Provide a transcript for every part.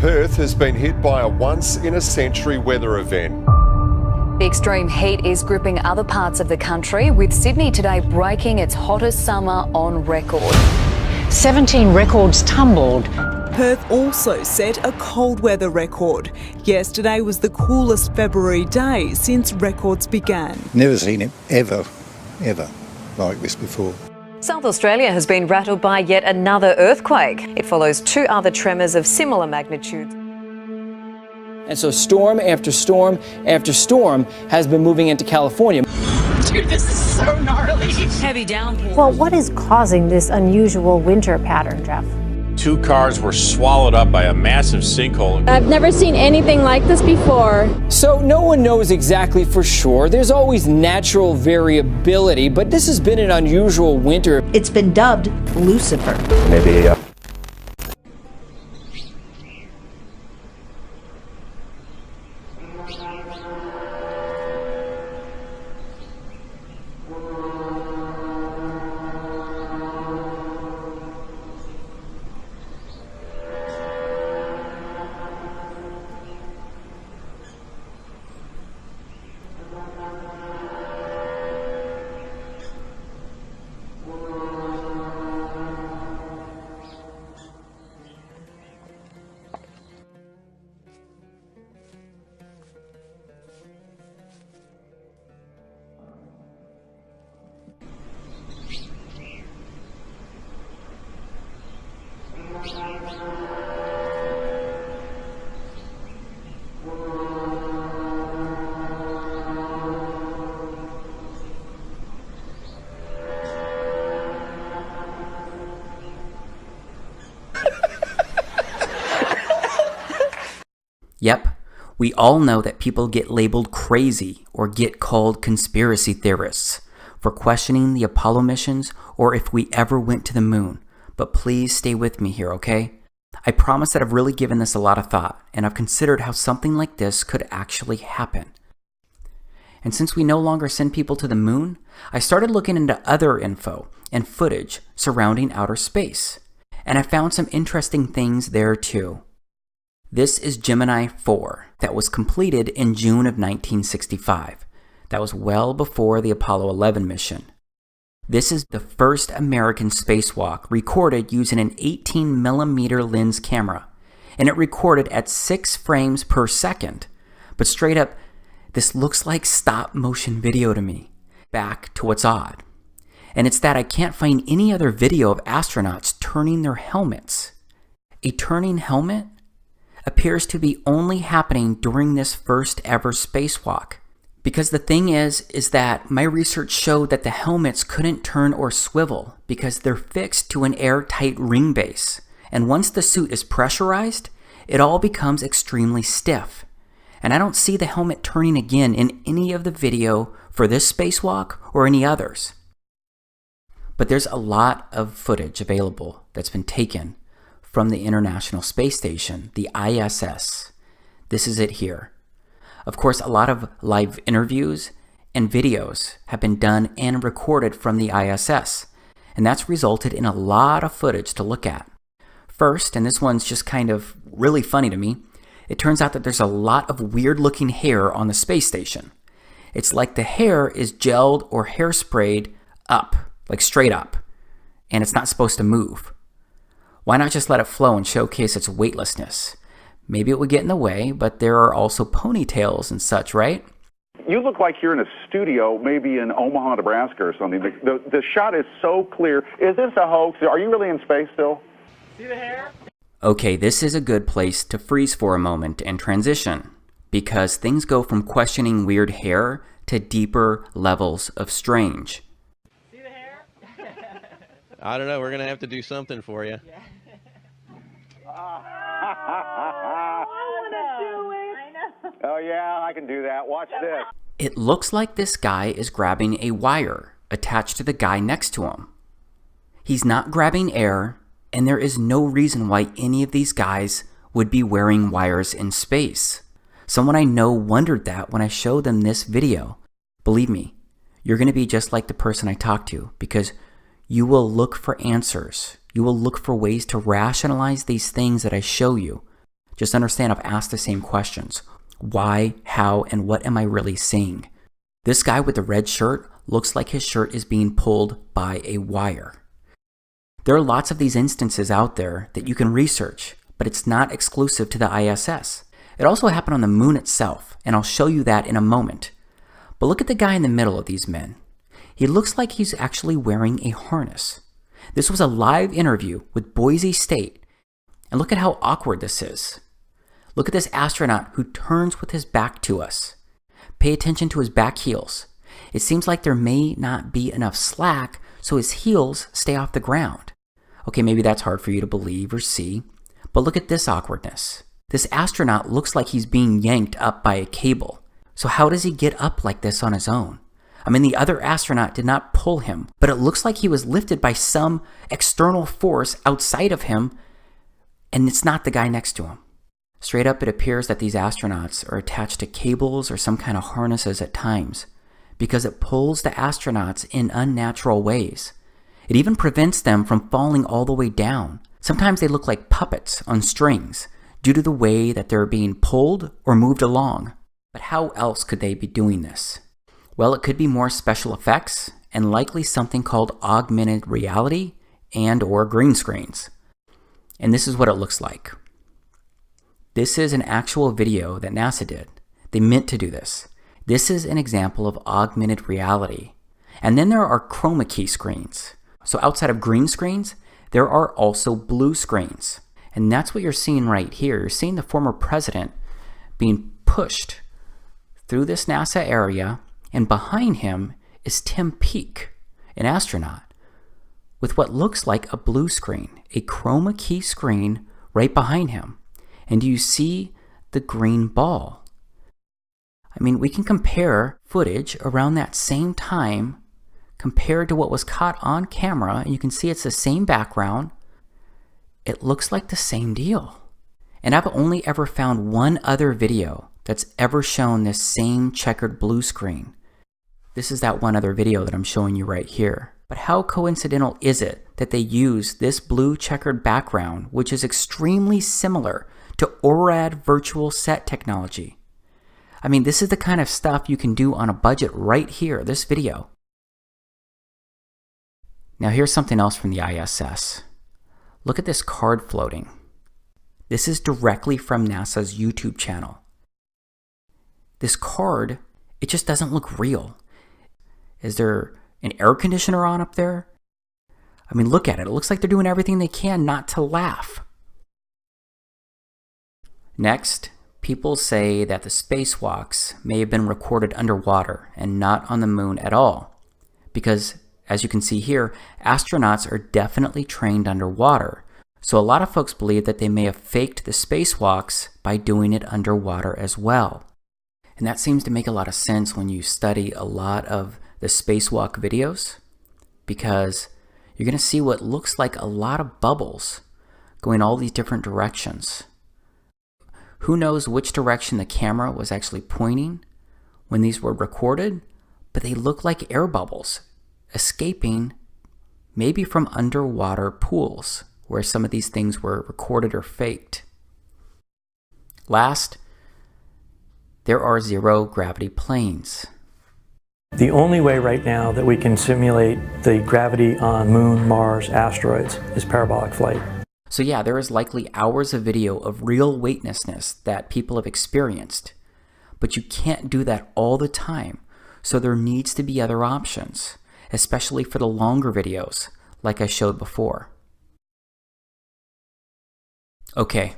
Perth has been hit by a once-in-a-century weather event. The extreme heat is gripping other parts of the country, with Sydney today breaking its hottest summer on record. 17 records tumbled. Perth also set a cold weather record. Yesterday was the coolest February day since records began. Never seen it ever like this before. South Australia has been rattled by yet another earthquake. It follows two other tremors of similar magnitude. And so storm after storm after storm has been moving into California. Dude, this is so gnarly. Heavy downpours. Well, what is causing this unusual winter pattern, Jeff? 2 cars were swallowed up by a massive sinkhole. I've never seen anything like this before. So no one knows exactly for sure. There's always natural variability, but this has been an unusual winter. It's been dubbed Lucifer. Maybe Yep, we all know that people get labeled crazy or get called conspiracy theorists for questioning the Apollo missions or if we ever went to the moon. But please stay with me here, okay? I promise that I've really given this a lot of thought, and I've considered how something like this could actually happen. And since we no longer send people to the moon, I started looking into other info and footage surrounding outer space. And I found some interesting things there too. This is Gemini 4 that was completed in June of 1965. That was well before the Apollo 11 mission. This is the first American spacewalk recorded using an 18mm lens camera, and it recorded at 6 frames per second. But straight up, this looks like stop motion video to me. Back to what's odd. And it's that I can't find any other video of astronauts turning their helmets. A turning helmet appears to be only happening during this first ever spacewalk. Because the thing is that my research showed that the helmets couldn't turn or swivel because they're fixed to an airtight ring base. And once the suit is pressurized, it all becomes extremely stiff. And I don't see the helmet turning again in any of the video for this spacewalk or any others. But there's a lot of footage available that's been taken from the International Space Station, the ISS. This is it here. Of course, a lot of live interviews and videos have been done and recorded from the ISS, and that's resulted in a lot of footage to look at. First, and this one's just kind of really funny to me, it turns out that there's a lot of weird looking hair on the space station. It's like the hair is gelled or hairsprayed up, like straight up, and it's not supposed to move. Why not just let it flow and showcase its weightlessness? Maybe it would get in the way, but there are also ponytails and such, right? You look like you're in a studio, maybe in Omaha, Nebraska or something. The shot is so clear. Is this a hoax? Are you really in space still? See the hair? Okay, this is a good place to freeze for a moment and transition, because things go from questioning weird hair to deeper levels of strange. See the hair? I don't know. We're going to have to do something for you. Yeah. Oh yeah, I can do that. Watch this. It looks like this guy is grabbing a wire attached to the guy next to him. He's not grabbing air, and there is no reason why any of these guys would be wearing wires in space. Someone I know wondered that when I showed them this video. Believe me, you're going to be just like the person I talked to, because you will look for answers. You will look for ways to rationalize these things that I show you Just understand I've asked the same questions. Why, how, and what am I really seeing? This guy with the red shirt looks like his shirt is being pulled by a wire. There are lots of these instances out there that you can research, but it's not exclusive to the ISS. It also happened on the moon itself, and I'll show you that in a moment. But look at the guy in the middle of these men. He looks like he's actually wearing a harness. This was a live interview with Boise State, and look at how awkward this is. Look at this astronaut who turns with his back to us. Pay attention to his back heels. It seems like there may not be enough slack, so his heels stay off the ground. Okay, maybe that's hard for you to believe or see, but look at this awkwardness. This astronaut looks like he's being yanked up by a cable. So how does he get up like this on his own? I mean, the other astronaut did not pull him, but it looks like he was lifted by some external force outside of him, and it's not the guy next to him. Straight up, it appears that these astronauts are attached to cables or some kind of harnesses at times, because it pulls the astronauts in unnatural ways. It even prevents them from falling all the way down. Sometimes they look like puppets on strings due to the way that they're being pulled or moved along. But how else could they be doing this? Well, it could be more special effects and likely something called augmented reality and or green screens. And this is what it looks like. This is an actual video that NASA did. They meant to do this. This is an example of augmented reality. And then there are chroma key screens. So outside of green screens, there are also blue screens. And that's what you're seeing right here. You're seeing the former president being pushed through this NASA area, and behind him is Tim Peake, an astronaut, with what looks like a blue screen, a chroma key screen right behind him. And do you see the green ball? I mean, we can compare footage around that same time compared to what was caught on camera, and you can see it's the same background. It looks like the same deal. And I've only ever found one other video that's ever shown this same checkered blue screen. This is that one other video that I'm showing you right here. But how coincidental is it that they use this blue checkered background, which is extremely similar to ORAD virtual set technology? I mean, this is the kind of stuff you can do on a budget right here, this video. Now here's something else from the ISS. Look at this card floating. This is directly from NASA's YouTube channel. This card, it just doesn't look real. Is there an air conditioner on up there? I mean, look at it. It looks like they're doing everything they can not to laugh. Next, people say that the spacewalks may have been recorded underwater and not on the moon at all, because as you can see here, astronauts are definitely trained underwater. So a lot of folks believe that they may have faked the spacewalks by doing it underwater as well. And that seems to make a lot of sense when you study a lot of the spacewalk videos, because you're going to see what looks like a lot of bubbles going all these different directions. Who knows which direction the camera was actually pointing when these were recorded, but they look like air bubbles escaping maybe from underwater pools where some of these things were recorded or faked. Last, there are zero gravity planes. The only way right now that we can simulate the gravity on Moon, Mars, asteroids is parabolic flight. So yeah, there is likely hours of video of real weightlessness that people have experienced, but you can't do that all the time, so there needs to be other options, especially for the longer videos like I showed before. Okay,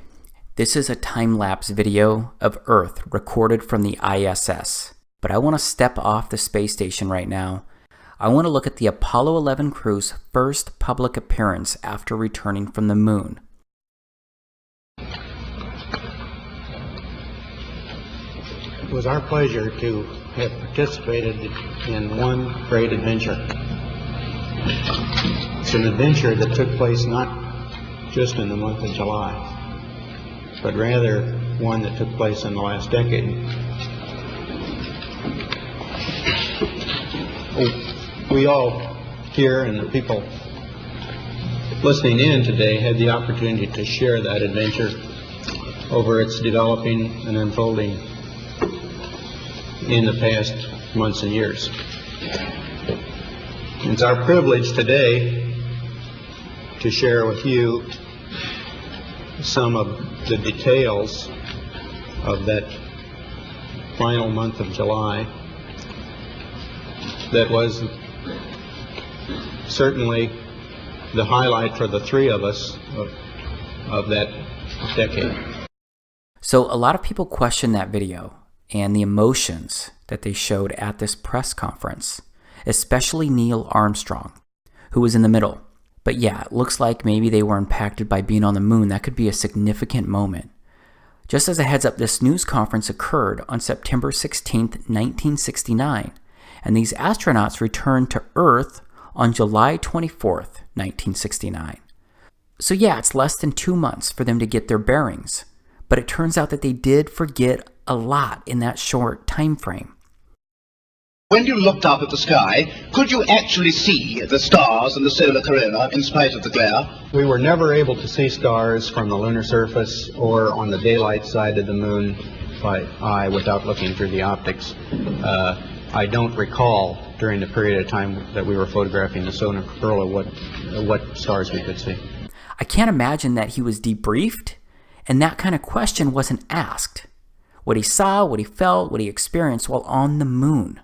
this is a time-lapse video of Earth recorded from the ISS, but I want to step off the space station right now. I want to look at the Apollo 11 crew's first public appearance after returning from the moon. It was our pleasure to have participated in one great adventure. It's an adventure that took place not just in the month of July, but rather one that took place in the last decade. We all here and the people listening in today had the opportunity to share that adventure over its developing and unfolding in the past months and years. It's our privilege today to share with you some of the details of that final month of July that was certainly the highlight for the three of us of that decade. So a lot of people question that video and the emotions that they showed at this press conference, especially Neil Armstrong, who was in the middle. But yeah, it looks like maybe they were impacted by being on the moon. That could be a significant moment. Just as a heads up, this news conference occurred on September 16th, 1969, and these astronauts returned to Earth on July 24th, 1969. So yeah, it's less than 2 months for them to get their bearings, but it turns out that they did forget a lot in that short time frame. When you looked up at the sky, could you actually see the stars and the solar corona in spite of the glare? We were never able to see stars from the lunar surface or on the daylight side of the moon by eye without looking through the optics. I don't recall during the period of time that we were photographing the solar corona what stars we could see. I can't imagine that he was debriefed and that kind of question wasn't asked. What he saw, what he felt, what he experienced while on the moon.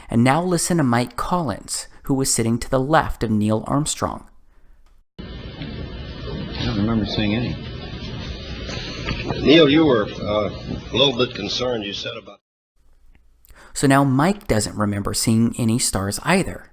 And now listen to Mike Collins, who was sitting to the left of Neil Armstrong. I don't remember seeing any. Neil, you were a little bit concerned, you said about... So now Mike doesn't remember seeing any stars either.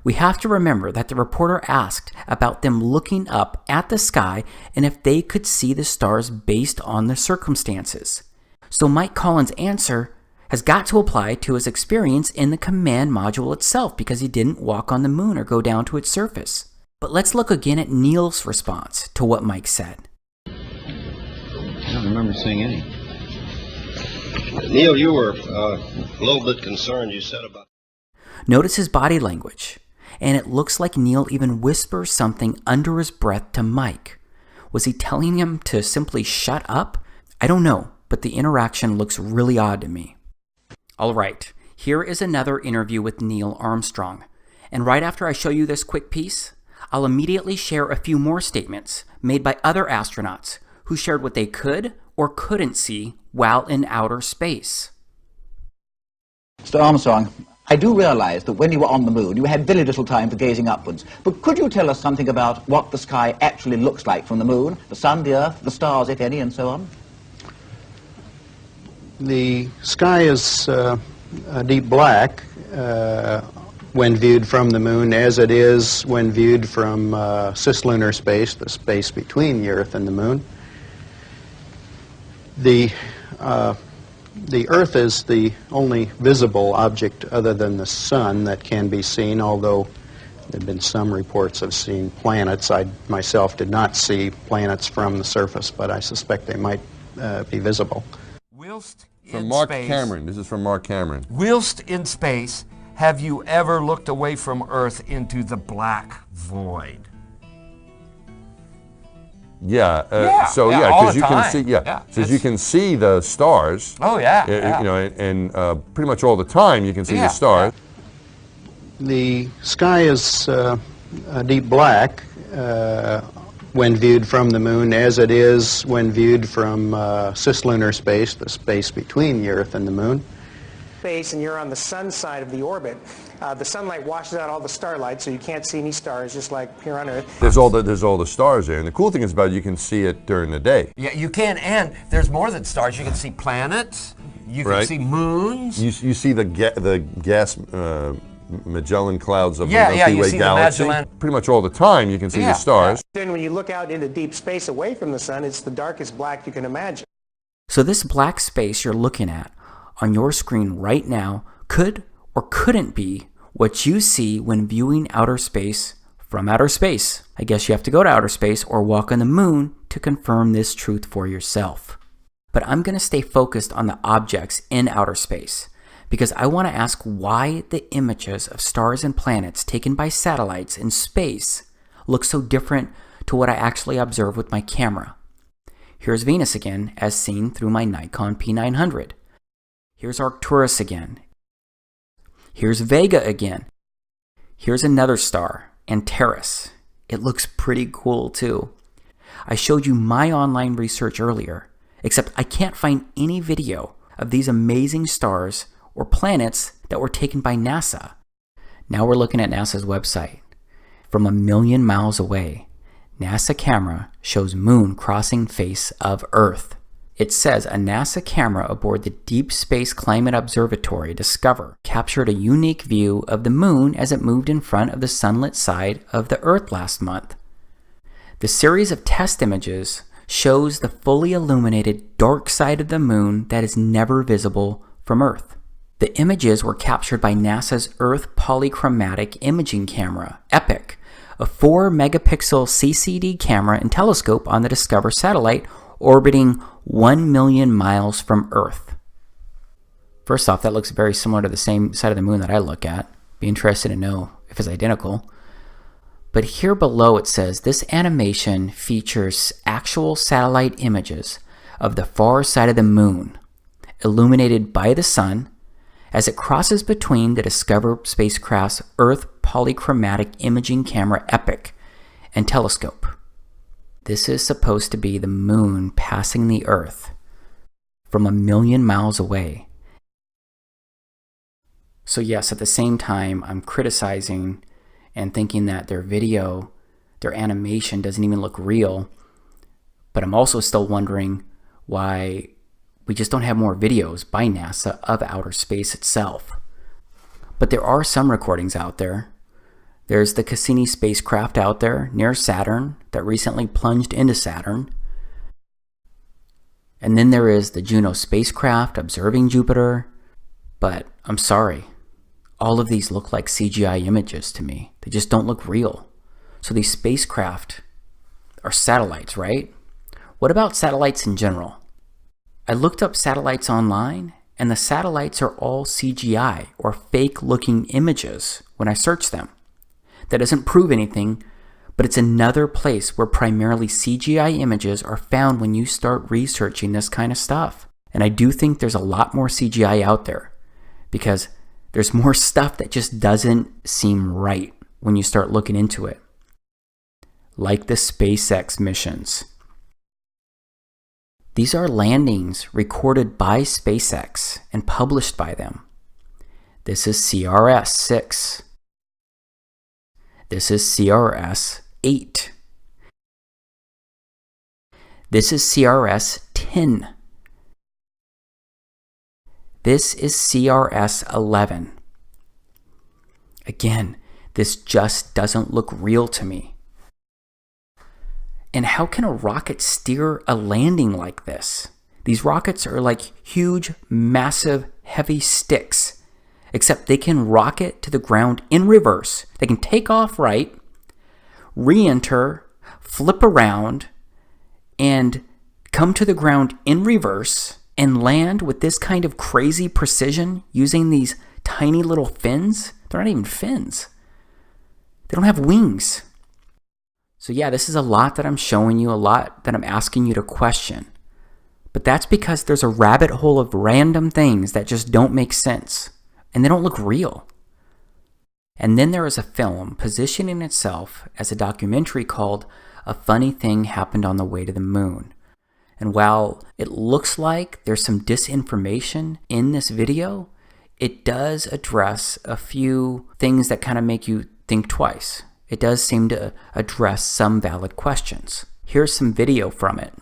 We have to remember that the reporter asked about them looking up at the sky and if they could see the stars based on the circumstances. So Mike Collins' answer has got to apply to his experience in the command module itself because he didn't walk on the moon or go down to its surface. But let's look again at Neil's response to what Mike said. I don't remember seeing any. Neil, you were a little bit concerned, you said about... Notice his body language, and it looks like Neil even whispers something under his breath to Mike. Was he telling him to simply shut up? I don't know, but the interaction looks really odd to me. All right, here is another interview with Neil Armstrong. And right after I show you this quick piece, I'll immediately share a few more statements made by other astronauts who shared what they could or couldn't see while in outer space. Mr. Armstrong, I do realize that when you were on the moon, you had very little time for gazing upwards. But could you tell us something about what the sky actually looks like from the moon, the sun, the earth, the stars, if any, and so on? The sky is a deep black when viewed from the moon, as it is when viewed from cislunar space, the space between the Earth and the moon. The Earth is the only visible object other than the sun that can be seen, although there have been some reports of seeing planets. I myself did not see planets from the surface, but I suspect they might be visible. Whilst From in Mark space, Cameron. This is from Mark Cameron. Whilst in space, have you ever looked away from Earth into the black void? Yeah. All because the you can time. see. Yeah, Because you can see the stars. Oh yeah. You know, and pretty much all the time you can see the stars. The sky is a deep black when viewed from the moon, as it is when viewed from cislunar space, the space between the Earth and the moon. Space, and you're on the sun side of the orbit. The sunlight washes out all the starlight, so you can't see any stars, just like here on Earth. There's all the stars there, and the cool thing is about it, you can see it during the day. Yeah, you can, and there's more than stars. You can see planets. You can see moons. You see the gas Magellan clouds of the you Milky Way see galaxy. the Magellan. Pretty much all the time you can see the stars. Then when you look out into deep space away from the sun, it's the darkest black you can imagine. So this black space you're looking at on your screen right now could or couldn't be what you see when viewing outer space from outer space. I guess you have to go to outer space or walk on the moon to confirm this truth for yourself. But I'm going to stay focused on the objects in outer space because I want to ask why the images of stars and planets taken by satellites in space look so different to what I actually observe with my camera. Here's Venus again, as seen through my Nikon P900. Here's Arcturus again. Here's Vega again. Here's another star, Antares. It looks pretty cool too. I showed you my online research earlier, except I can't find any video of these amazing stars or planets that were taken by NASA. Now we're looking at NASA's website. From 1 million miles away, NASA camera shows moon crossing face of Earth. It says a NASA camera aboard the Deep Space Climate Observatory Discover captured a unique view of the moon as it moved in front of the sunlit side of the Earth last month. The series of test images shows the fully illuminated dark side of the moon that is never visible from Earth. The images were captured by NASA's Earth Polychromatic Imaging Camera, EPIC, a 4-megapixel CCD camera and telescope on the Discover satellite orbiting 1 million miles from Earth. First off, that looks very similar to the same side of the moon that I look at. Be interested to know if it's identical. But here below it says, this animation features actual satellite images of the far side of the moon, illuminated by the sun, as it crosses between the Discover spacecraft's Earth Polychromatic Imaging Camera EPIC and telescope. This is supposed to be the moon passing the Earth from 1 million miles away. So yes, at the same time, I'm criticizing and thinking that their video, their animation doesn't even look real, but I'm also still wondering why we just don't have more videos by NASA of outer space itself. But there are some recordings out there. There's the Cassini spacecraft out there near Saturn that recently plunged into Saturn. And then there is the Juno spacecraft observing Jupiter. But I'm sorry, all of these look like CGI images to me. They just don't look real. So these spacecraft are satellites, right? What about satellites in general? I looked up satellites online, and the satellites are all CGI or fake-looking images when I search them. That doesn't prove anything, but it's another place where primarily CGI images are found when you start researching this kind of stuff. And I do think there's a lot more CGI out there, because there's more stuff that just doesn't seem right when you start looking into it. Like the SpaceX missions. These are landings recorded by SpaceX and published by them. This is CRS-6. This is CRS-8. This is CRS-10. This is CRS-11. Again, this just doesn't look real to me. And how can a rocket steer a landing like this? These rockets are like huge, massive, heavy sticks, except they can rocket to the ground in reverse. They can take off right, re-enter, flip around, and come to the ground in reverse and land with this kind of crazy precision using these tiny little fins. They're not even fins. They don't have wings. So yeah, this is a lot that I'm showing you, a lot that I'm asking you to question. But that's because there's a rabbit hole of random things that just don't make sense, and they don't look real. And then there is a film positioning itself as a documentary called A Funny Thing Happened on the Way to the Moon. And while it looks like there's some disinformation in this video, it does address a few things that kind of make you think twice. It does seem to address some valid questions. Here's some video from it.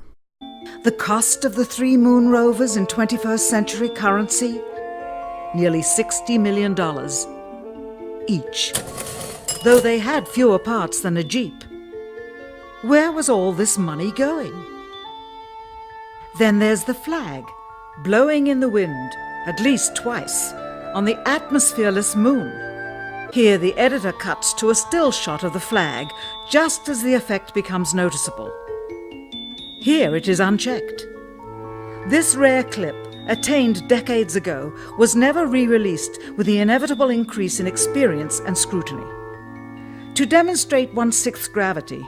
The cost of the 3 moon rovers in 21st century currency? Nearly $60 million each, though they had fewer parts than a Jeep. Where was all this money going? Then there's the flag, blowing in the wind at least twice on the atmosphereless moon. Here the editor cuts to a still shot of the flag just as the effect becomes noticeable. Here it is unchecked. This rare clip, attained decades ago, was never re-released with the inevitable increase in experience and scrutiny. To demonstrate 1/6 gravity,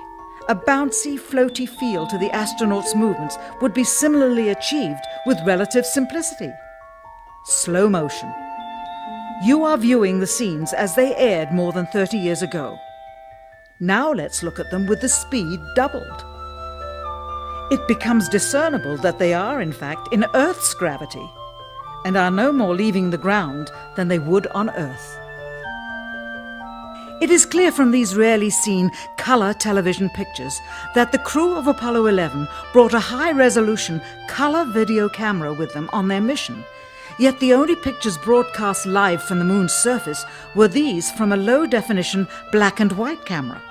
A bouncy, floaty feel to the astronauts' movements would be similarly achieved with relative simplicity. Slow motion. You are viewing the scenes as they aired more than 30 years ago. Now let's look at them with the speed doubled. It becomes discernible that they are, in fact, in Earth's gravity, and are no more leaving the ground than they would on Earth. It is clear from these rarely seen colour television pictures that the crew of Apollo 11 brought a high-resolution colour video camera with them on their mission, yet the only pictures broadcast live from the moon's surface were these from a low-definition black and white camera.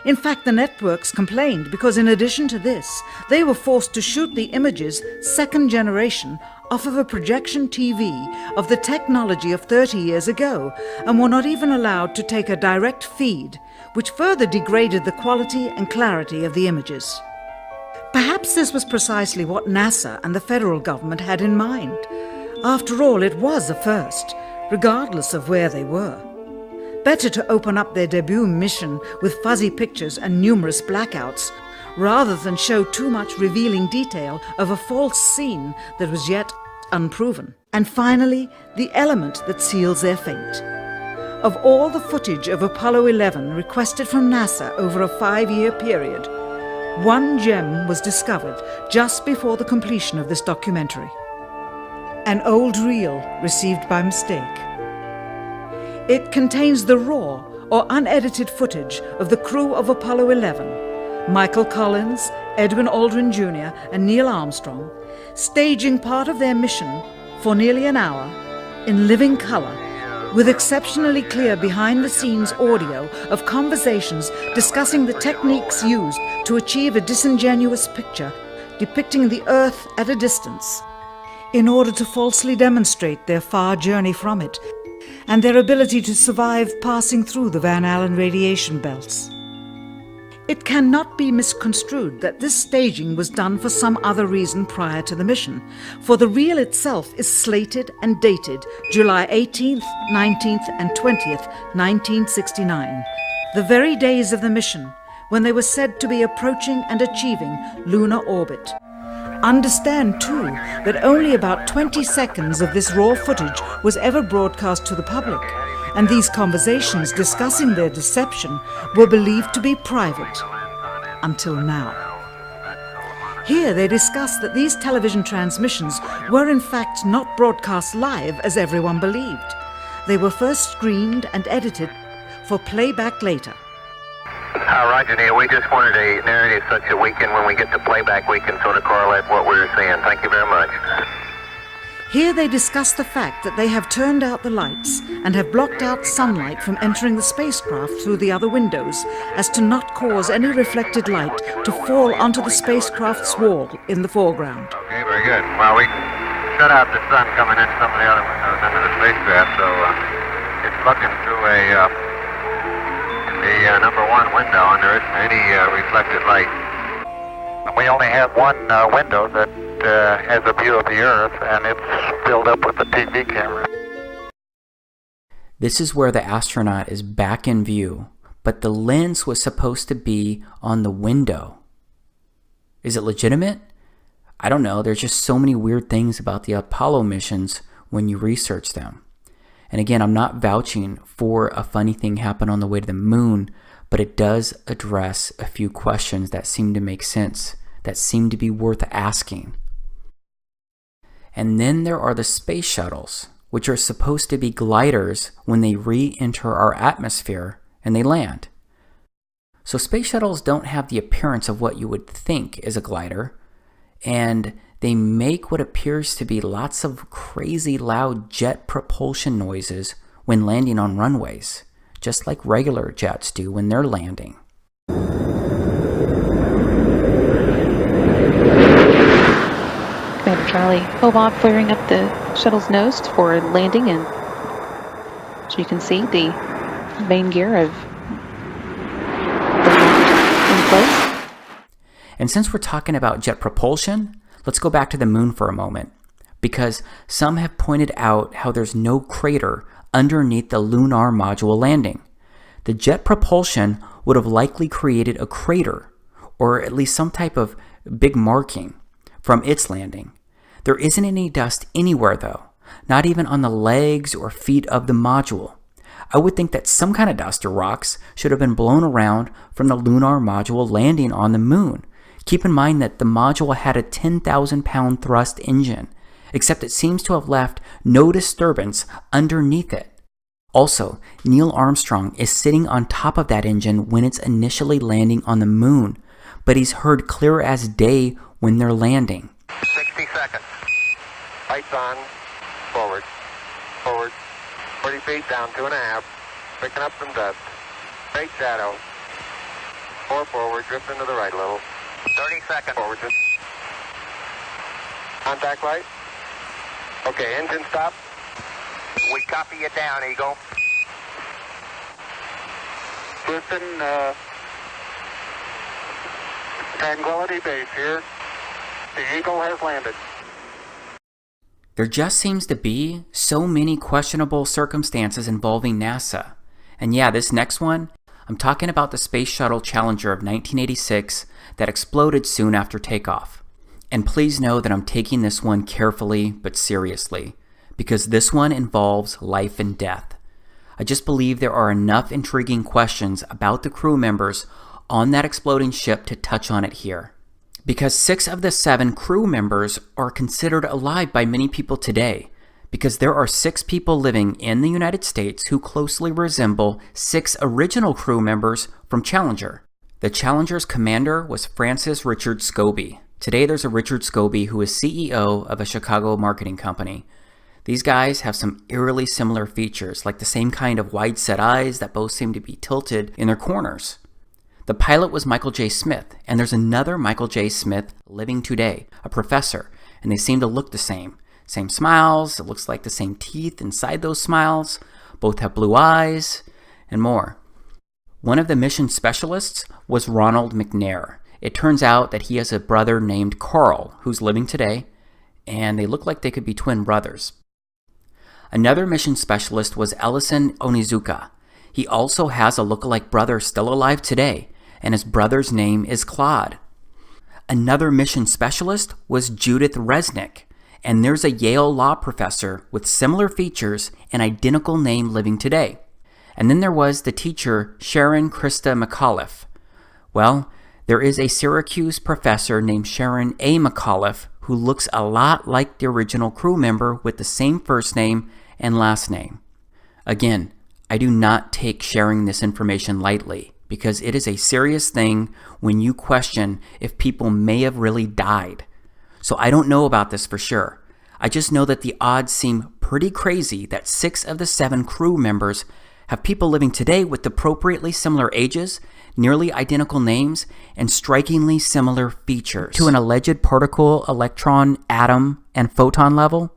In fact, the networks complained because in addition to this, they were forced to shoot the images, second generation, off of a projection TV of the technology of 30 years ago, and were not even allowed to take a direct feed, which further degraded the quality and clarity of the images. Perhaps this was precisely what NASA and the federal government had in mind. After all, it was a first, regardless of where they were. Better to open up their debut mission with fuzzy pictures and numerous blackouts, rather than show too much revealing detail of a false scene that was yet unproven. And finally, the element that seals their fate. Of all the footage of Apollo 11 requested from NASA over a 5-year period, one gem was discovered just before the completion of this documentary. An old reel received by mistake. It contains the raw or unedited footage of the crew of Apollo 11, Michael Collins, Edwin Aldrin Jr. and Neil Armstrong, staging part of their mission for nearly an hour in living color, with exceptionally clear behind-the-scenes audio of conversations discussing the techniques used to achieve a disingenuous picture depicting the Earth at a distance, in order to falsely demonstrate their far journey from it and their ability to survive passing through the Van Allen radiation belts. It cannot be misconstrued that this staging was done for some other reason prior to the mission, for the reel itself is slated and dated July 18th, 19th and 20th, 1969, the very days of the mission when they were said to be approaching and achieving lunar orbit. Understand, too, that only about 20 seconds of this raw footage was ever broadcast to the public, and these conversations discussing their deception were believed to be private, until now. Here they discuss that these television transmissions were in fact not broadcast live as everyone believed. They were first screened and edited for playback later. Roger, Neil. We just wanted a narrative such that we can, when we get to playback, we can sort of correlate what we were seeing. Thank you very much. Here they discuss the fact that they have turned out the lights and have blocked out sunlight from entering the spacecraft through the other windows, as to not cause any reflected light to fall onto the spacecraft's wall in the foreground. Okay, very good. Well, we shut out the sun coming in some of the other windows into the spacecraft, so it's looking through the number one window, and there isn't any reflected light. We only have one window that has a view of the Earth, and it's filled up with the TV camera. This is where the astronaut is back in view, but the lens was supposed to be on the window. Is it legitimate? I don't know. There's just so many weird things about the Apollo missions when you research them. And again, I'm not vouching for a funny thing happen on the way to the moon, but it does address a few questions that seem to make sense, that seem to be worth asking. And then there are the space shuttles, which are supposed to be gliders when they re-enter our atmosphere and they land. So space shuttles don't have the appearance of what you would think is a glider, and they make what appears to be lots of crazy loud jet propulsion noises when landing on runways, just like regular jets do when they're landing. Commander Charlie, Hobart flaring up the shuttle's nose for landing, and so you can see the main gear of in place. And since we're talking about jet propulsion, let's go back to the moon for a moment, because some have pointed out how there's no crater underneath the lunar module landing. The jet propulsion would have likely created a crater or at least some type of big marking from its landing. There isn't any dust anywhere though, not even on the legs or feet of the module. I would think that some kind of dust or rocks should have been blown around from the lunar module landing on the moon. Keep in mind that the module had a 10,000-pound thrust engine, except it seems to have left no disturbance underneath it. Also, Neil Armstrong is sitting on top of that engine when it's initially landing on the moon, but he's heard clear as day when they're landing. 60 seconds. Lights on. Forward. Forward. 40 feet down, 2.5. Picking up some dust. Straight shadow. 4 forward, drifting to the right a little. 30 seconds. Forward. Contact light. Okay, engine stop. We copy you down, Eagle. Listen, Tranquility Base here. The Eagle has landed. There just seems to be so many questionable circumstances involving NASA. And yeah, this next one, I'm talking about the Space Shuttle Challenger of 1986 that exploded soon after takeoff. And please know that I'm taking this one carefully but seriously, because this one involves life and death. I just believe there are enough intriguing questions about the crew members on that exploding ship to touch on it here. Because 6 of the 7 crew members are considered alive by many people today, because there are 6 people living in the United States who closely resemble 6 original crew members from Challenger. The Challenger's commander was Francis Richard Scobie. Today there's a Richard Scobie who is CEO of a Chicago marketing company. These guys have some eerily similar features, like the same kind of wide-set eyes that both seem to be tilted in their corners. The pilot was Michael J. Smith, and there's another Michael J. Smith living today, a professor, and they seem to look the same. Same smiles, it looks like the same teeth inside those smiles, both have blue eyes, and more. One of the mission specialists was Ronald McNair. It turns out that he has a brother named Carl, who's living today, and they look like they could be twin brothers. Another mission specialist was Ellison Onizuka. He also has a lookalike brother still alive today, and his brother's name is Claude. Another mission specialist was Judith Resnick, and there's a Yale law professor with similar features and identical name living today. And then there was the teacher Sharon Krista McAuliffe. Well, there is a Syracuse professor named Sharon A. McAuliffe who looks a lot like the original crew member with the same first name and last name. Again, I do not take sharing this information lightly, because it is a serious thing when you question if people may have really died. So I don't know about this for sure. I just know that the odds seem pretty crazy that 6 of the 7 crew members have people living today with appropriately similar ages, nearly identical names, and strikingly similar features to an alleged particle, electron, atom, and photon level.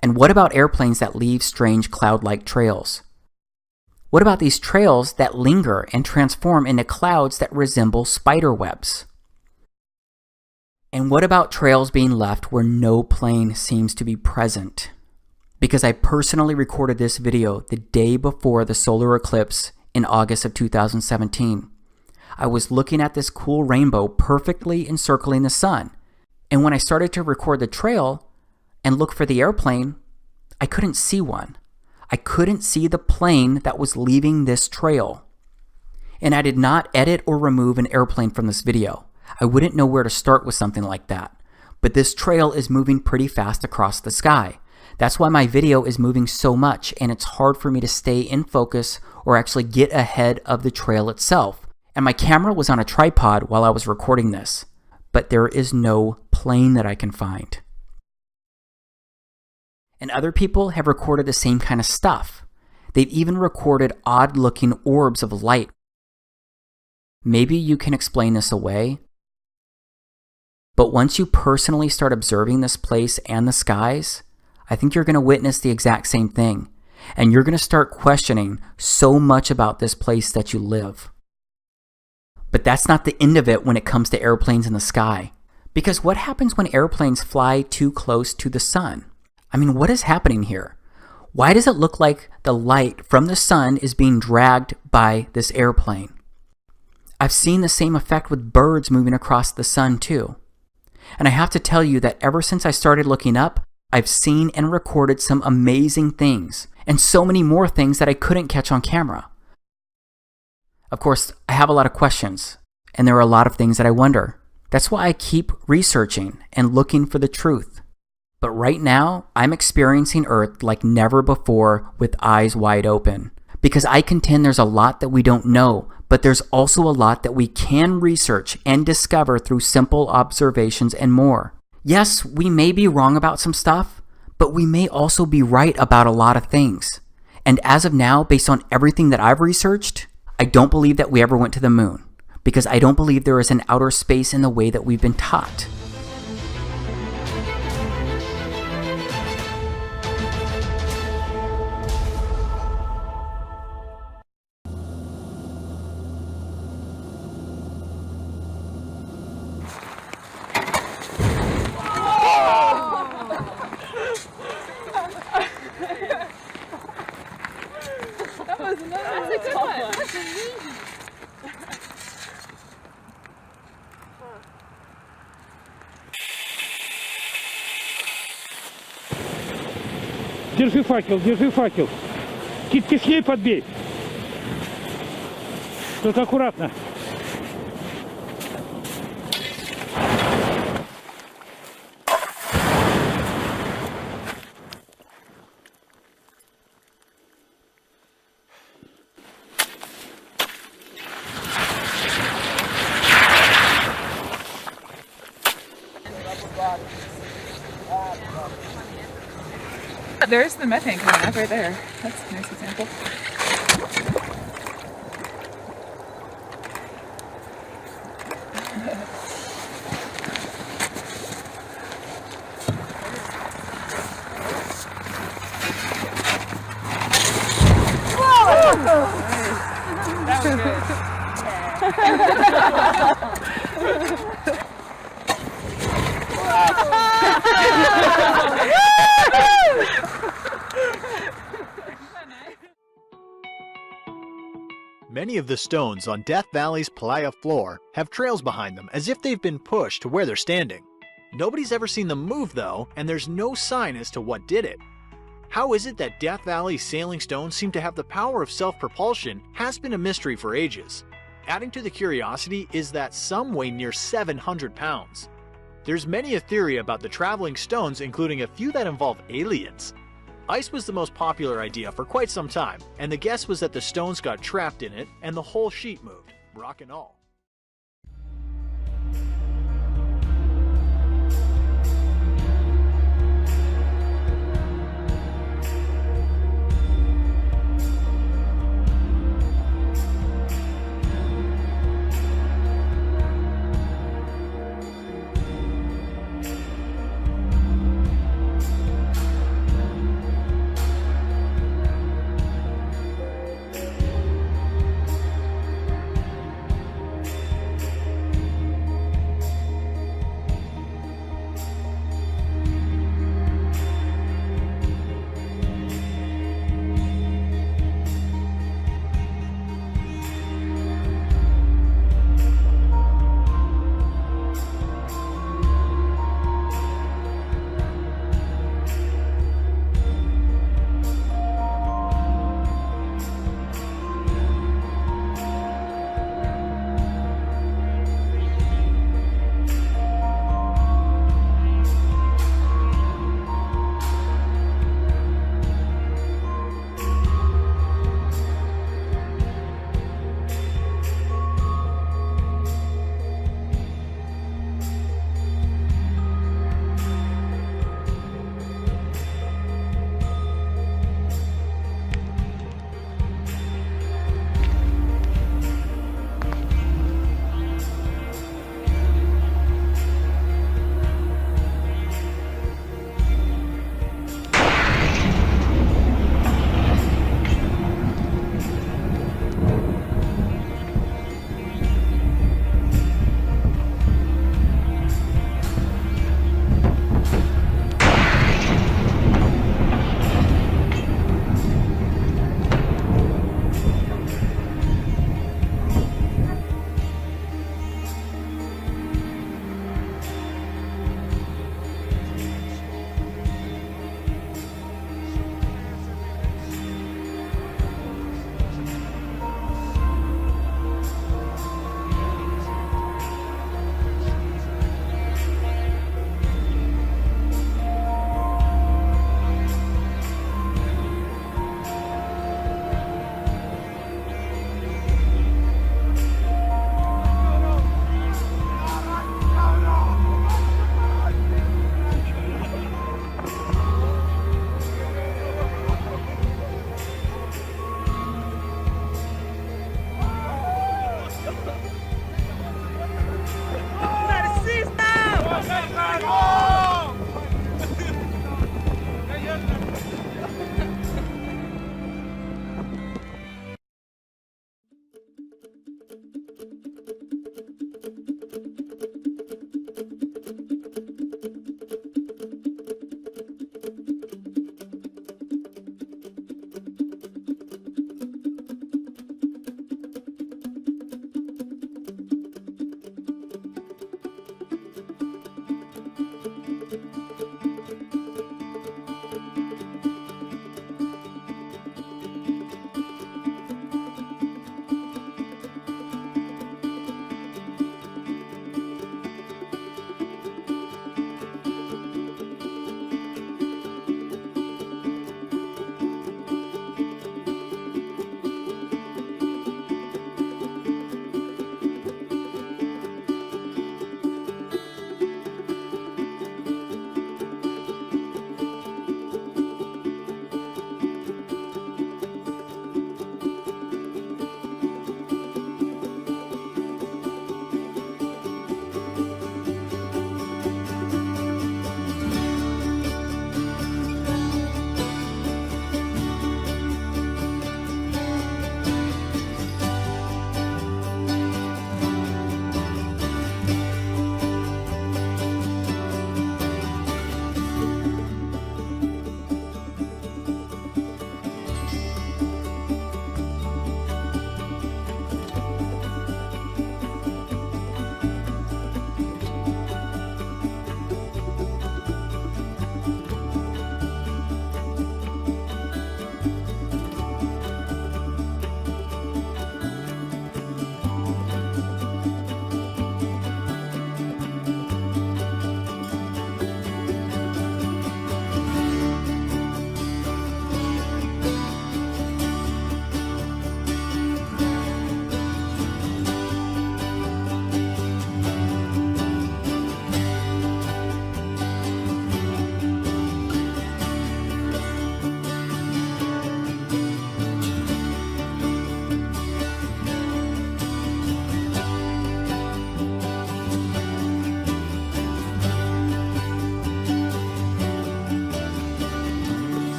And what about airplanes that leave strange cloud-like trails? What about these trails that linger and transform into clouds that resemble spider webs? And what about trails being left where no plane seems to be present? Because I personally recorded this video the day before the solar eclipse in August of 2017. I was looking at this cool rainbow perfectly encircling the sun. And when I started to record the trail and look for the airplane, I couldn't see one. I couldn't see the plane that was leaving this trail. And I did not edit or remove an airplane from this video. I wouldn't know where to start with something like that. But this trail is moving pretty fast across the sky. That's why my video is moving so much, and it's hard for me to stay in focus or actually get ahead of the trail itself. And my camera was on a tripod while I was recording this. But there is no plane that I can find. And other people have recorded the same kind of stuff. They've even recorded odd-looking orbs of light. Maybe you can explain this away. But once you personally start observing this place and the skies, I think you're going to witness the exact same thing. And you're going to start questioning so much about this place that you live. But that's not the end of it when it comes to airplanes in the sky. Because what happens when airplanes fly too close to the sun? I mean, what is happening here? Why does it look like the light from the sun is being dragged by this airplane? I've seen the same effect with birds moving across the sun too. And I have to tell you that ever since I started looking up, I've seen and recorded some amazing things, and so many more things that I couldn't catch on camera. Of course, I have a lot of questions, and there are a lot of things that I wonder. That's why I keep researching and looking for the truth. But right now, I'm experiencing Earth like never before with eyes wide open. Because I contend there's a lot that we don't know, but there's also a lot that we can research and discover through simple observations and more. Yes, we may be wrong about some stuff, but we may also be right about a lot of things. And as of now, based on everything that I've researched, I don't believe that we ever went to the moon, because I don't believe there is an outer space in the way that we've been taught. Держи факел, держи факел. Кишкей подбей. Только аккуратно. There's the methane coming up right there. That's a nice example. That was Many of the stones on Death Valley's playa floor have trails behind them as if they've been pushed to where they're standing. Nobody's ever seen them move though, and there's no sign as to what did it. How is it that Death Valley's sailing stones seem to have the power of self-propulsion has been a mystery for ages. Adding to the curiosity is that some weigh near 700 pounds. There's many a theory about the traveling stones, including a few that involve aliens. Ice was the most popular idea for quite some time, and the guess was that the stones got trapped in it and the whole sheet moved, rock and all.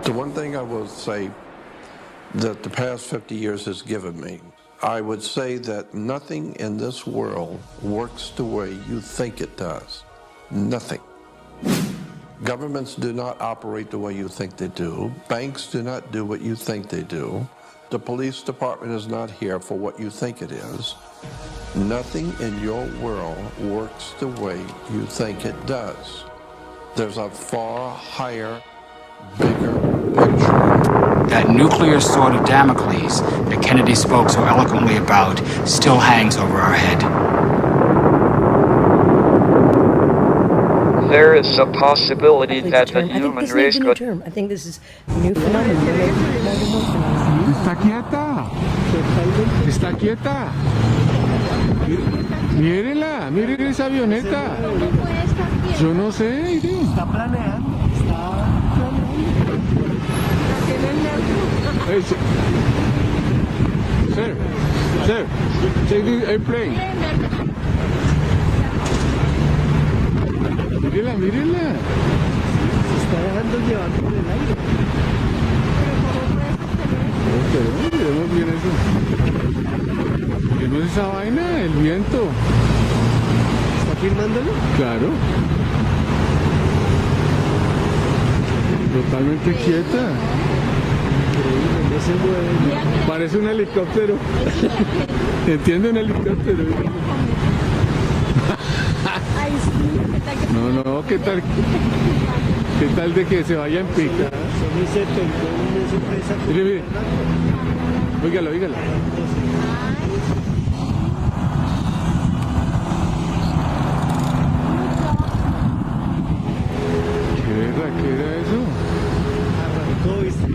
The one thing I will say that the past 50 years has given me, I would say that nothing in this world works the way you think it does. Nothing. Governments do not operate the way you think they do. Banks do not do what you think they do. The police department is not here for what you think it is. Nothing in your world works the way you think it does. There's a far higher, bigger picture. That nuclear sword of Damocles that Kennedy spoke so eloquently about still hangs over our head. There is a possibility that the human race could... I think this is a new phenomenon. Está quieta. Está quieta. Mírenla, miren esa avioneta. Yo no sé. Está planeando. Hey, sir, take the airplane. Mírenla. Se está dejando llevar por el aire. Pero miremos bien eso. Miremos esa vaina, el viento. ¿Está filmándolo? Claro. Totalmente quieta. Increíble, no se mueve. Parece un helicóptero. ¿Entiende un helicóptero? No, ¿qué tal? ¿Qué tal de que se vaya en pica? Mire. Óigala. ¿Qué era eso? Arrancó, ¿viste?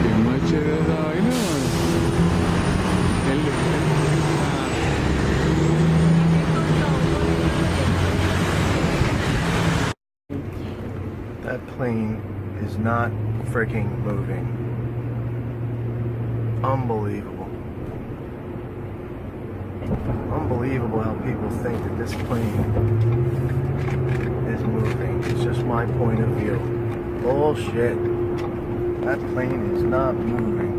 Qué más chévere esa vaina, man. That plane is not freaking moving. Unbelievable. Unbelievable how people think that this plane is moving. It's just my point of view. Bullshit. That plane is not moving.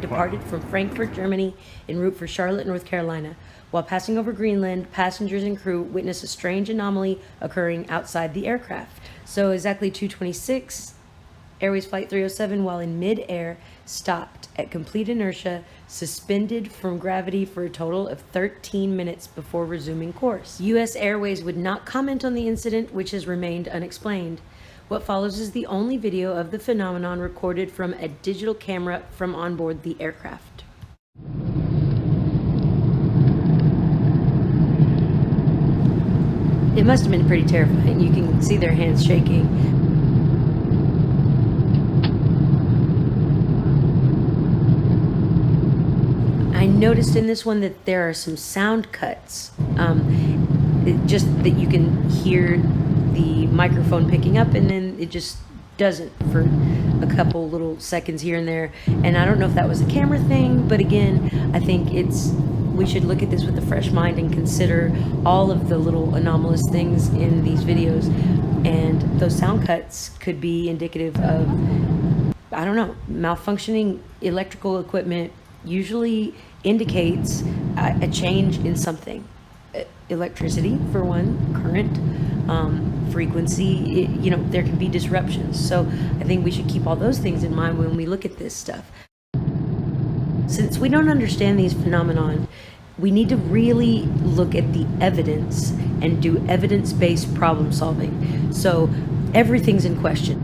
Departed from Frankfurt, Germany, en route for Charlotte, North Carolina. While passing over Greenland, passengers and crew witnessed a strange anomaly occurring outside the aircraft. So exactly 2:26, Airways Flight 307, while in mid-air, stopped at complete inertia, suspended from gravity for a total of 13 minutes before resuming course. U.S. Airways would not comment on the incident, which has remained unexplained. What follows is the only video of the phenomenon recorded from a digital camera from on board the aircraft. It must have been pretty terrifying. You can see their hands shaking. I noticed in this one that there are some sound cuts. Just that you can hear the microphone picking up and then it just doesn't for a couple little seconds here and there. And I don't know if that was a camera thing, but again, I think we should look at this with a fresh mind and consider all of the little anomalous things in these videos. And those sound cuts could be indicative of, I don't know, malfunctioning electrical equipment usually indicates a change in something. Electricity, for one, current, frequency, there can be disruptions. So I think we should keep all those things in mind when we look at this stuff. Since we don't understand these phenomenon, we need to really look at the evidence and do evidence-based problem solving. So everything's in question.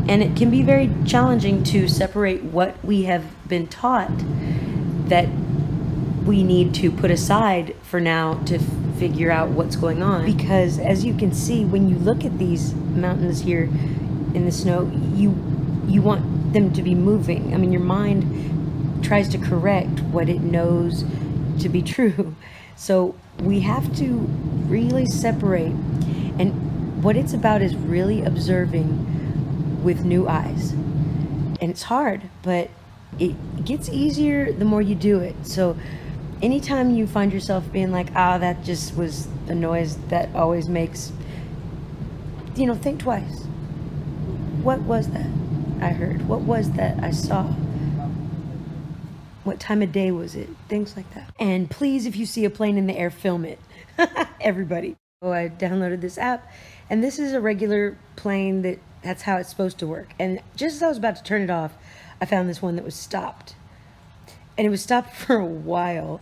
And it can be very challenging to separate what we have been taught that we need to put aside for now to figure out what's going on. Because as you can see, when you look at these mountains here in the snow, you want them to be moving. I mean, your mind tries to correct what it knows to be true. So we have to really separate. And what it's about is really observing with new eyes. And it's hard, but it gets easier the more you do it. So anytime you find yourself being like, that just was a noise that always makes, think twice. What was that I heard? What was that I saw? What time of day was it? Things like that. And please, if you see a plane in the air, film it. Everybody. I downloaded this app, and this is a regular plane that's how it's supposed to work. And just as I was about to turn it off, I found this one that was stopped. And it was stopped for a while.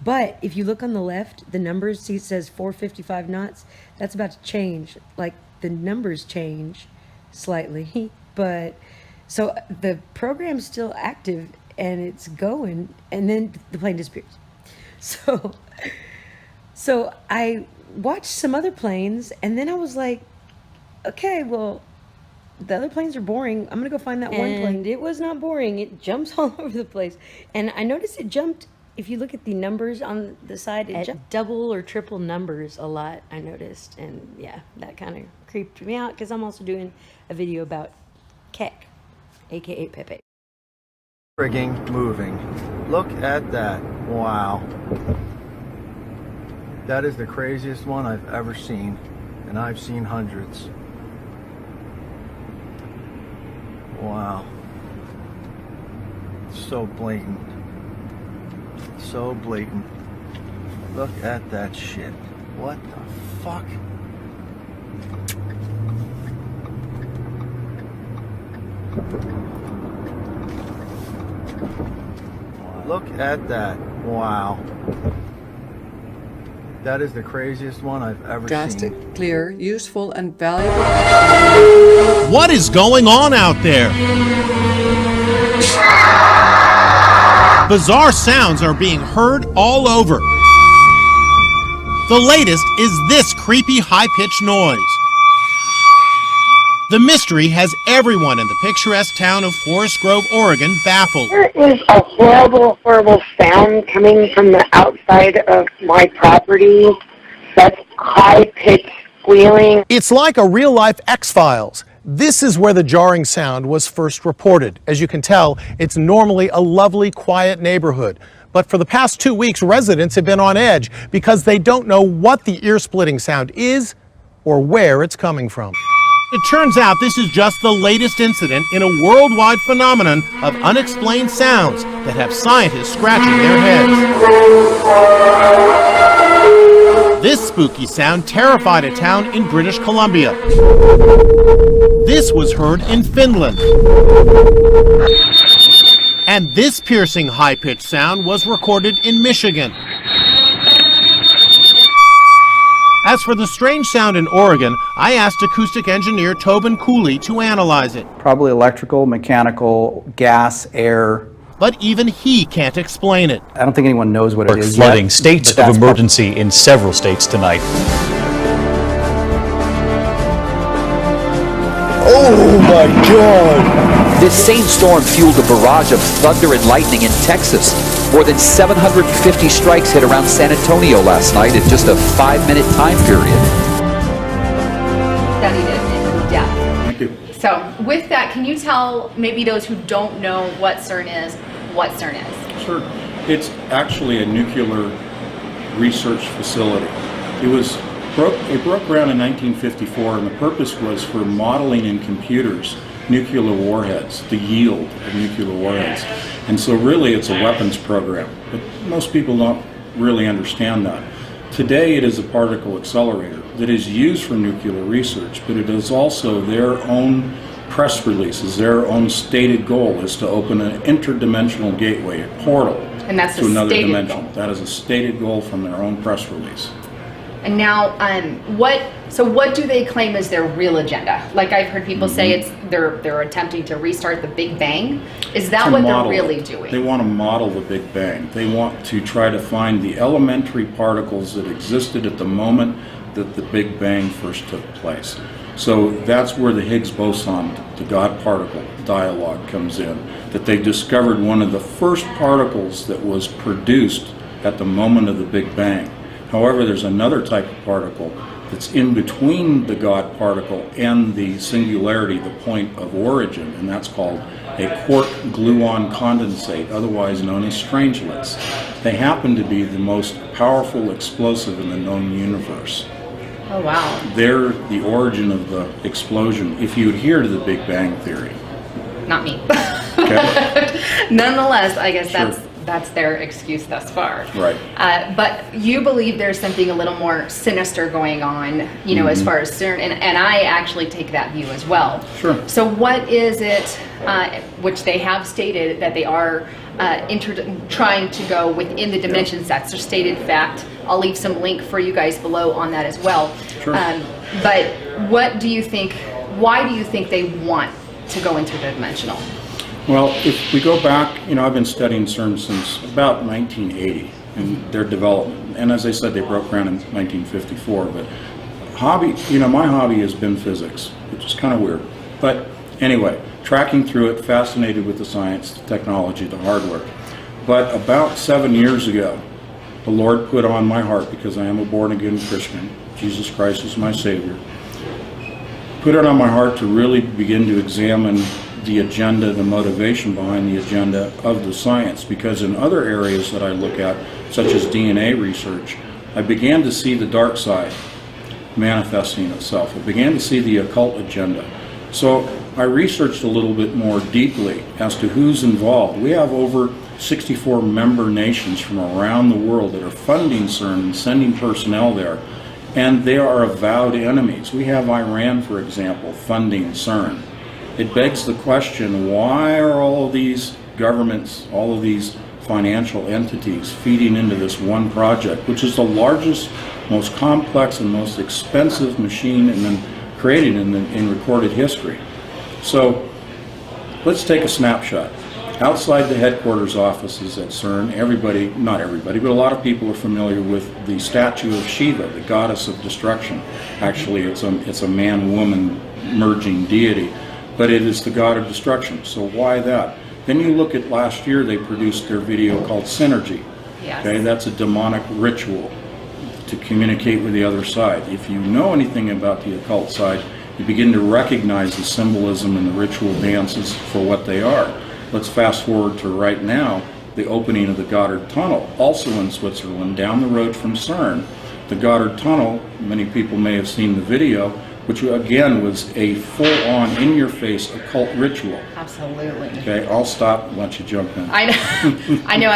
But if you look on the left, the numbers, see it says 455 knots. That's about to change. Like, the numbers change slightly. But, so the program's still active, and it's going, and then the plane disappears. So I watched some other planes, and then I was like, okay, well, the other planes are boring. I'm gonna go find that one plane. And it was not boring. It jumps all over the place. And I noticed it jumped, if you look at the numbers on the side, it jumped double or triple numbers a lot, I noticed. And yeah, that kind of creeped me out, because I'm also doing a video about Keck, aka Pepe. Rigging moving. Look at that. Wow. That is the craziest one I've ever seen, and I've seen hundreds. Wow. So blatant. So blatant. Look at that shit. What the fuck? Look at that. Wow. That is the craziest one I've ever Drastic, seen. clear, useful, and valuable. What is going on out there? Bizarre sounds are being heard all over. The latest is this creepy high-pitched noise. The mystery has everyone in the picturesque town of Forest Grove, Oregon, baffled. There is a horrible, horrible sound coming from the outside of my property. That's high-pitched squealing. It's like a real-life X-Files. This is where the jarring sound was first reported. As you can tell, it's normally a lovely, quiet neighborhood. But for the past 2 weeks, residents have been on edge because they don't know what the ear-splitting sound is or where it's coming from. It turns out this is just the latest incident in a worldwide phenomenon of unexplained sounds that have scientists scratching their heads. This spooky sound terrified a town in British Columbia. This was heard in Finland. And this piercing high-pitched sound was recorded in Michigan. As for the strange sound in Oregon, I asked acoustic engineer Tobin Cooley to analyze it. Probably electrical, mechanical, gas, air. But even he can't explain it. I don't think anyone knows what it is flooding yet, states of emergency in several states tonight. Oh my God! This same storm fueled a barrage of thunder and lightning in Texas. More than 750 strikes hit around San Antonio last night in just a 5-minute time period. Studied it in depth. Thank you. So with that, can you tell maybe those who don't know what CERN is, what CERN is? Sure. It's actually a nuclear research facility. It broke ground in 1954, and the purpose was for modeling in computers nuclear warheads, the yield of nuclear warheads. And so really it's a weapons program, but most people don't really understand that. Today it is a particle accelerator that is used for nuclear research, but it is also their own press releases, their own stated goal is to open an interdimensional gateway, a portal And that's to a another stated dimension. goal. That is a stated goal from their own press release. And now, what do they claim is their real agenda? Like I've heard people say it's they're attempting to restart the Big Bang. Is that what they're really doing? They want to model the Big Bang. They want to try to find the elementary particles that existed at the moment that the Big Bang first took place. So that's where the Higgs boson, the God particle dialogue comes in, that they discovered one of the first particles that was produced at the moment of the Big Bang. However, there's another type of particle that's in between the God particle and the singularity, the point of origin, and that's called a quark gluon condensate, otherwise known as strangelets. They happen to be the most powerful explosive in the known universe. Oh, wow. They're the origin of the explosion, if you adhere to the Big Bang Theory. Not me. Okay. Nonetheless, I guess Sure. that's their excuse thus far. Right. But you believe there's something a little more sinister going on, you know, as far as CERN, and I actually take that view as well. Sure. So what is it, which they have stated that they are trying to go within the dimensions? That's their stated fact. I'll leave some link for you guys below on that as well. Sure. But what do you think, why do you think they want to go interdimensional? Well, if we go back, you know, I've been studying CERN since about 1980 and their development. And as I said, they broke ground in 1954. But my hobby has been physics, which is kind of weird. But anyway, tracking through it, fascinated with the science, the technology, the hardware. But about 7 years ago, the Lord put on my heart, because I am a born-again Christian, Jesus Christ is my Savior, put it on my heart to really begin to examine the agenda, the motivation behind the agenda of the science, because in other areas that I look at, such as DNA research, I began to see the dark side manifesting itself. I began to see the occult agenda. So I researched a little bit more deeply as to who's involved. We have over 64 member nations from around the world that are funding CERN and sending personnel there, and they are avowed enemies. We have Iran, for example, funding CERN. It begs the question, why are all of these governments, all of these financial entities feeding into this one project, which is the largest, most complex, and most expensive machine created in recorded history? So let's take a snapshot. Outside the headquarters offices at CERN, everybody, not everybody, but a lot of people are familiar with the statue of Shiva, the goddess of destruction. Actually, it's a man-woman merging deity, but it is the god of destruction. So why that? Then you look at last year, they produced their video called Synergy. Yes. Okay, that's a demonic ritual to communicate with the other side. If you know anything about the occult side, you begin to recognize the symbolism and the ritual dances for what they are. Let's fast forward to right now, the opening of the Goddard Tunnel, also in Switzerland, down the road from CERN. The Goddard Tunnel, many people may have seen the video, which again was a full-on, in-your-face occult ritual. Absolutely. Okay, I'll stop and let you jump in. I know. I know.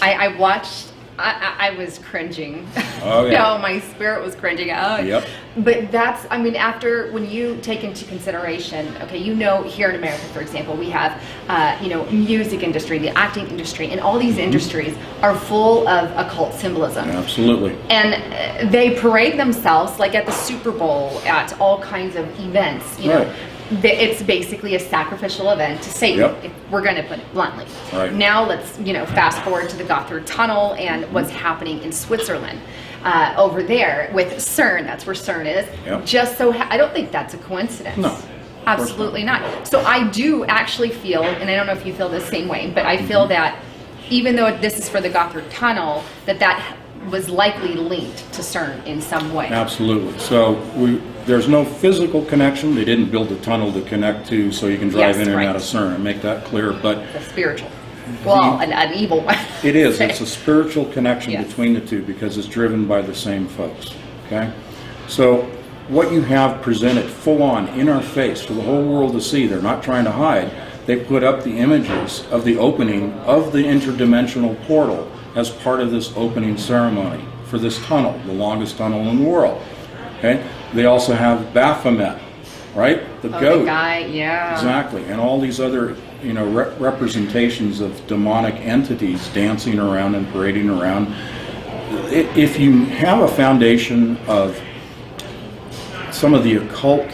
I watched. I was cringing. Oh yeah. No, my spirit was cringing. Yep. But that's, I mean, when you take into consideration, okay, you know, here in America, for example, we have, music industry, the acting industry, and all these industries are full of occult symbolism. Absolutely. And they parade themselves, like at the Super Bowl, at all kinds of events, you know. It's basically a sacrificial event to Satan, if we're going to put it bluntly. Right. Now let's, fast forward to the Gothard Tunnel and what's happening in Switzerland. Over there with CERN, that's where CERN is. Yep. Just so, I don't think that's a coincidence. No. Absolutely not. So I do actually feel, and I don't know if you feel the same way, but I feel that even though this is for the Gothard Tunnel, that was likely linked to CERN in some way. Absolutely. So there's no physical connection. They didn't build a tunnel to connect to so you can drive in and out of CERN, and make that clear. But the spiritual. Well, an evil one. It is. It's a spiritual connection between the two because it's driven by the same folks. Okay? So what you have presented full on in our face for the whole world to see, they're not trying to hide. They put up the images of the opening of the interdimensional portal as part of this opening ceremony for this tunnel, the longest tunnel in the world. Okay? They also have Baphomet, right? The goat. The guy, yeah. Exactly. And all these other, representations of demonic entities dancing around and parading around. If you have a foundation of some of the occult,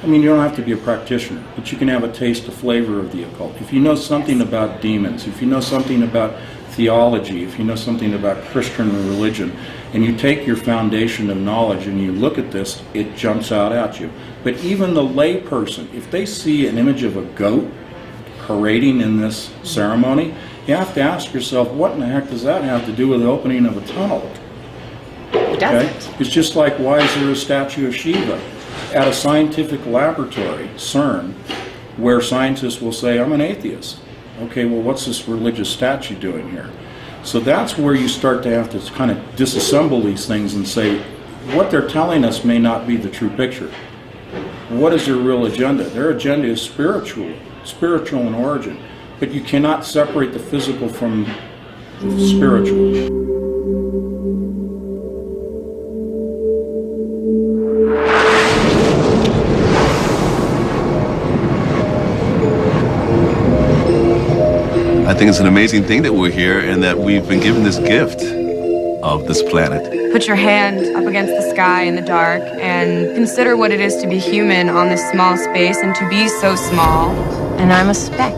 you don't have to be a practitioner, but you can have a taste, a flavor of the occult. If you know something about demons, if you know something about theology, if you know something about Christian religion, and you take your foundation of knowledge and you look at this, it jumps out at you. But even the lay person, if they see an image of a goat parading in this ceremony, you have to ask yourself, what in the heck does that have to do with the opening of a tunnel? it doesn't. It's just like, why is there a statue of Shiva at a scientific laboratory, CERN, where scientists will say, I'm an atheist. Okay, well, what's this religious statue doing here? So that's where you start to have to kind of disassemble these things and say, what they're telling us may not be the true picture. What is their real agenda? Their agenda is spiritual in origin, but you cannot separate the physical from the spiritual. I think it's an amazing thing that we're here and that we've been given this gift of this planet. Put your hand up against the sky in the dark and consider what it is to be human on this small space and to be so small. And I'm a speck.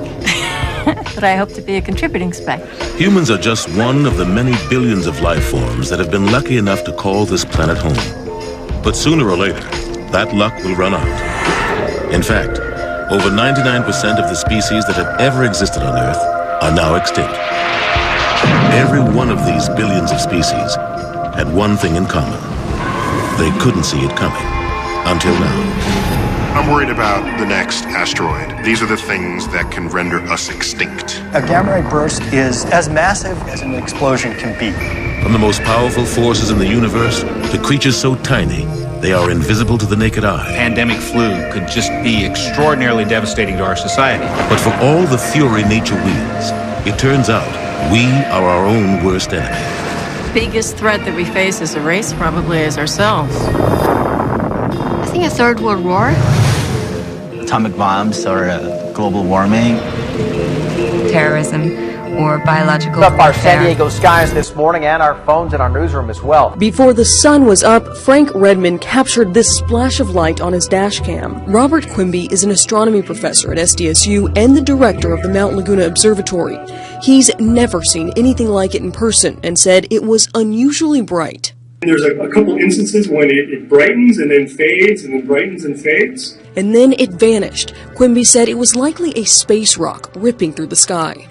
But I hope to be a contributing speck. Humans are just one of the many billions of life forms that have been lucky enough to call this planet home. But sooner or later, that luck will run out. In fact, over 99% of the species that have ever existed on Earth are now extinct. Every one of these billions of species had one thing in common. They couldn't see it coming, until now. I'm worried about the next asteroid. These are the things that can render us extinct. A gamma ray burst is as massive as an explosion can be. From the most powerful forces in the universe to creatures so tiny, they are invisible to the naked eye. Pandemic flu could just be extraordinarily devastating to our society. But for all the fury nature wields, it turns out we are our own worst enemy. Biggest threat that we face as a race probably is ourselves. I think a third world war. Atomic bombs or global warming. Terrorism or biological Up our San Diego skies this morning and our phones in our newsroom as well. Before the sun was up, Frank Redmond captured this splash of light on his dash cam. Robert Quimby is an astronomy professor at SDSU and the director of the Mount Laguna Observatory. He's never seen anything like it in person and said it was unusually bright. There's a couple instances when it brightens and then fades and then brightens and fades. And then it vanished. Quimby said it was likely a space rock ripping through the sky.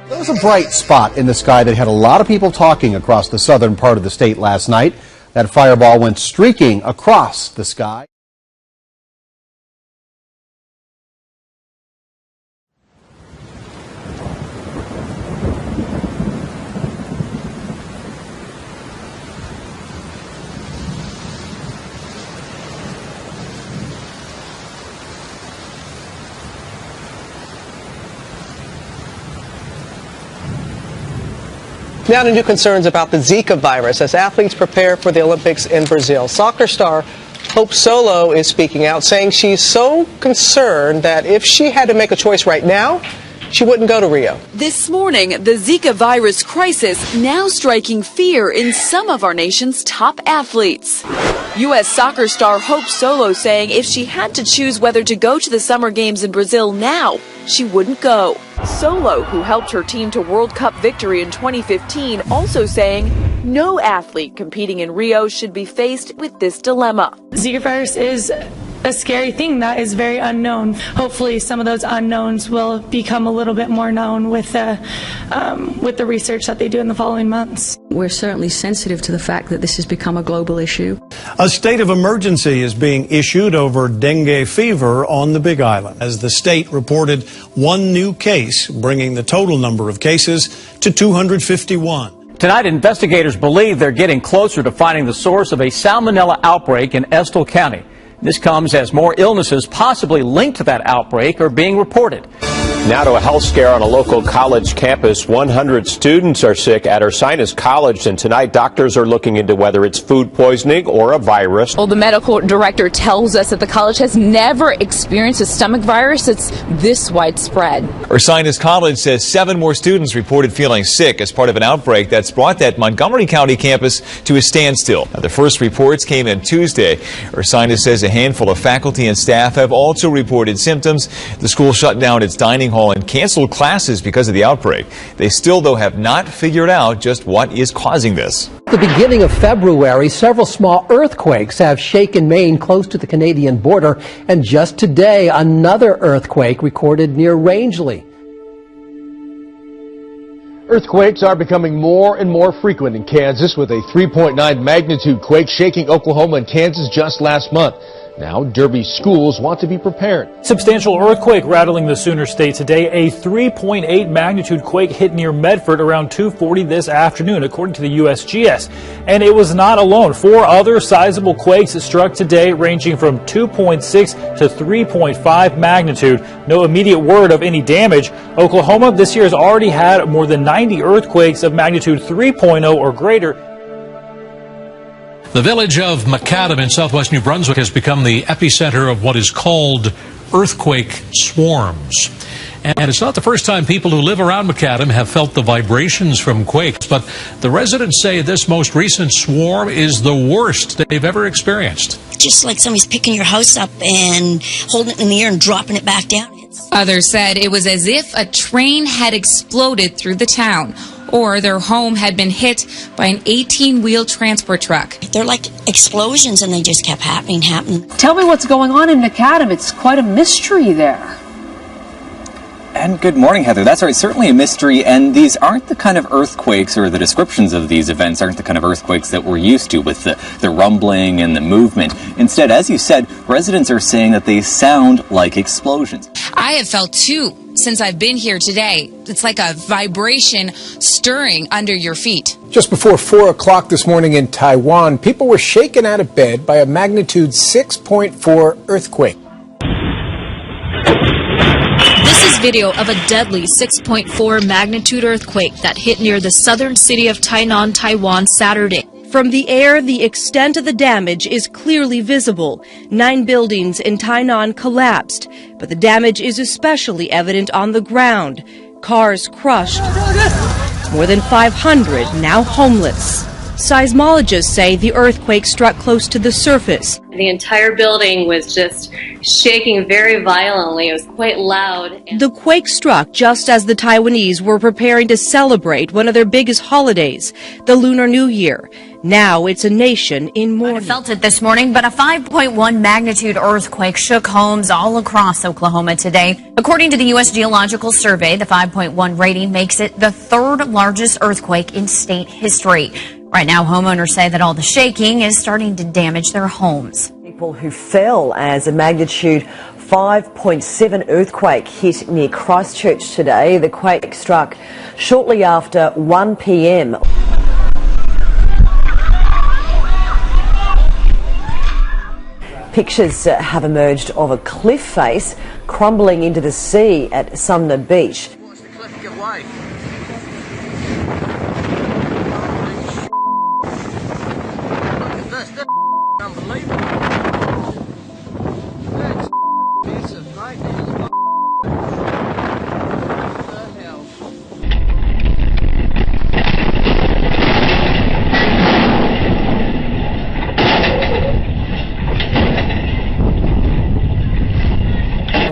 There was a bright spot in the sky that had a lot of people talking across the southern part of the state last night. That fireball went streaking across the sky. Now to new concerns about the Zika virus as athletes prepare for the Olympics in Brazil. Soccer star Hope Solo is speaking out, saying she's so concerned that if she had to make a choice right now, she wouldn't go to Rio. This morning, the Zika virus crisis now striking fear in some of our nation's top athletes. U.S. soccer star Hope Solo saying if she had to choose whether to go to the Summer Games in Brazil now, she wouldn't go. Solo, who helped her team to World Cup victory in 2015, also saying no athlete competing in Rio should be faced with this dilemma. Zika virus is a scary thing that is very unknown. Hopefully some of those unknowns will become a little bit more known with the research that they do in the following months. We're certainly sensitive to the fact that this has become a global issue. A state of emergency is being issued over dengue fever on the Big Island, as the state reported one new case, bringing the total number of cases to 251. Tonight, investigators believe they're getting closer to finding the source of a salmonella outbreak in Estill County. This comes as more illnesses possibly linked to that outbreak are being reported. Now to a health scare on a local college campus. 100 students are sick at Ursinus College, and tonight doctors are looking into whether it's food poisoning or a virus. Well, the medical director tells us that the college has never experienced a stomach virus that's this widespread. Ursinus College says 7 more students reported feeling sick as part of an outbreak that's brought that Montgomery County campus to a standstill. Now, the first reports came in Tuesday. Ursinus says a handful of faculty and staff have also reported symptoms. The school shut down its dining hall and canceled classes because of the outbreak. They still, though, have not figured out just what is causing this. At the beginning of February, several small earthquakes have shaken Maine close to the Canadian border, and just today, another earthquake recorded near Rangeley. Earthquakes are becoming more and more frequent in Kansas, with a 3.9 magnitude quake shaking Oklahoma and Kansas just last month. Now, Derby schools want to be prepared. Substantial earthquake rattling the Sooner State today. A 3.8 magnitude quake hit near Medford around 2:40 this afternoon, according to the USGS. And it was not alone. 4 other sizable quakes struck today, ranging from 2.6 to 3.5 magnitude. No immediate word of any damage. Oklahoma this year has already had more than 90 earthquakes of magnitude 3.0 or greater. The village of Macadam in southwest New Brunswick has become the epicenter of what is called earthquake swarms. And it's not the first time people who live around Macadam have felt the vibrations from quakes, but the residents say this most recent swarm is the worst they've ever experienced. Just like somebody's picking your house up and holding it in the air and dropping it back down. Others said it was as if a train had exploded through the town, or their home had been hit by an 18-wheel transport truck. They're like explosions, and they just kept happening. Tell me what's going on in Macadam. It's quite a mystery there. And good morning, Heather. That's right, certainly a mystery, and these aren't the kind of earthquakes, or the descriptions of these events aren't the kind of earthquakes that we're used to with the rumbling and the movement. Instead, as you said, residents are saying that they sound like explosions. I have felt too since I've been here today. It's like a vibration stirring under your feet. Just before 4 o'clock this morning in Taiwan, people were shaken out of bed by a magnitude 6.4 earthquake. This is video of a deadly 6.4 magnitude earthquake that hit near the southern city of Tainan, Taiwan, Saturday. From the air, the extent of the damage is clearly visible. 9 buildings in Tainan collapsed, but the damage is especially evident on the ground. Cars crushed. More than 500 now homeless. Seismologists say the earthquake struck close to the surface. The entire building was just shaking very violently. It was quite loud. The quake struck just as the Taiwanese were preparing to celebrate one of their biggest holidays, the Lunar New Year. Now it's a nation in mourning. I felt it this morning, but a 5.1 magnitude earthquake shook homes all across Oklahoma today. According to the U.S. Geological Survey, the 5.1 rating makes it the 3rd largest earthquake in state history. Right now, homeowners say that all the shaking is starting to damage their homes. People who fell as a magnitude 5.7 earthquake hit near Christchurch today. The quake struck shortly after 1 p.m. Pictures have emerged of a cliff face crumbling into the sea at Sumner Beach.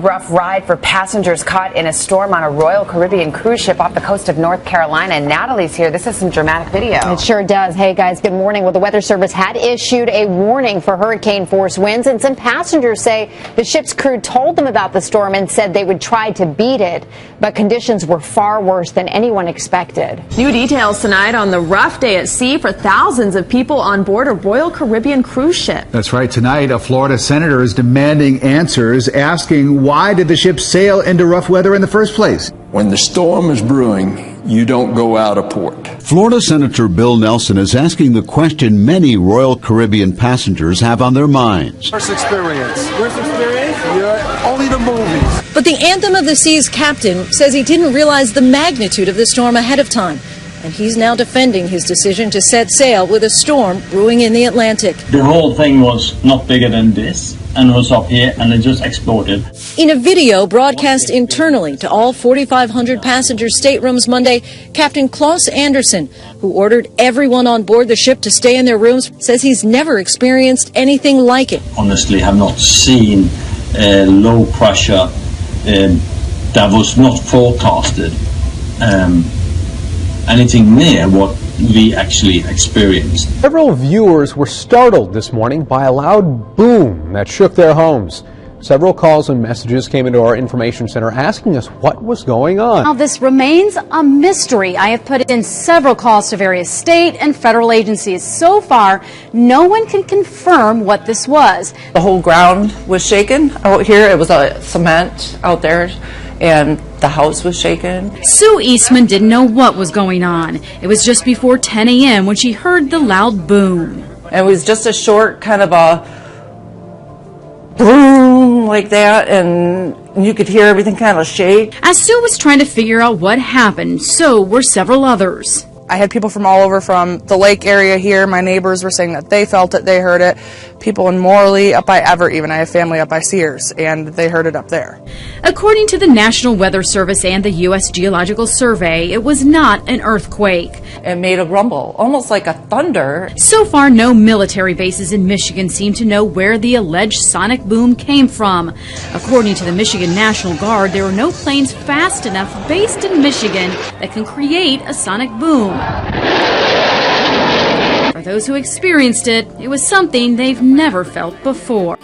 Rough ride for passengers caught in a storm on a Royal Caribbean cruise ship off the coast of North Carolina. And Natalie's here. This is some dramatic video. It sure does. Hey, guys, good morning. Well, the Weather Service had issued a warning for hurricane force winds, and some passengers say the ship's crew told them about the storm and said they would try to beat it, but conditions were far worse than anyone expected. New details tonight on the rough day at sea for thousands of people on board a Royal Caribbean cruise ship. That's right. Tonight, a Florida senator is demanding answers, asking why did the ship sail into rough weather in the first place? When the storm is brewing, you don't go out of port. Florida Senator Bill Nelson is asking the question many Royal Caribbean passengers have on their minds. Worst experience? Worst experience? Yeah, only the movies. But the Anthem of the Seas captain says he didn't realize the magnitude of the storm ahead of time. And he's now defending his decision to set sail with a storm brewing in the Atlantic. The whole thing was not bigger than this and was up here and it just exploded. In a video broadcast internally to all 4,500 passenger staterooms Monday, Captain Klaus Anderson, who ordered everyone on board the ship to stay in their rooms, says he's never experienced anything like it. Honestly, have not seen low pressure that was not forecasted. Anything near what we actually experienced. Several viewers were startled this morning by a loud boom that shook their homes. Several calls and messages came into our information center asking us what was going on. Now, this remains a mystery. I have put in several calls to various state and federal agencies. So far, no one can confirm what this was. The whole ground was shaken out here. It was a cement out there, and the house was shaken. Sue Eastman didn't know what was going on. It was just before 10 a.m. when she heard the loud boom. It was just a short kind of a boom like that, and you could hear everything kind of shake. As Sue was trying to figure out what happened, so were several others. I had people from all over, from the lake area here. My neighbors were saying that they felt it, they heard it. People in Morley, up by Everett even. I have family up by Sears, and they heard it up there. According to the National Weather Service and the U.S. Geological Survey, it was not an earthquake. It made a rumble, almost like a thunder. So far, no military bases in Michigan seem to know where the alleged sonic boom came from. According to the Michigan National Guard, there are no planes fast enough based in Michigan that can create a sonic boom. For those who experienced it, it was something they've never felt before.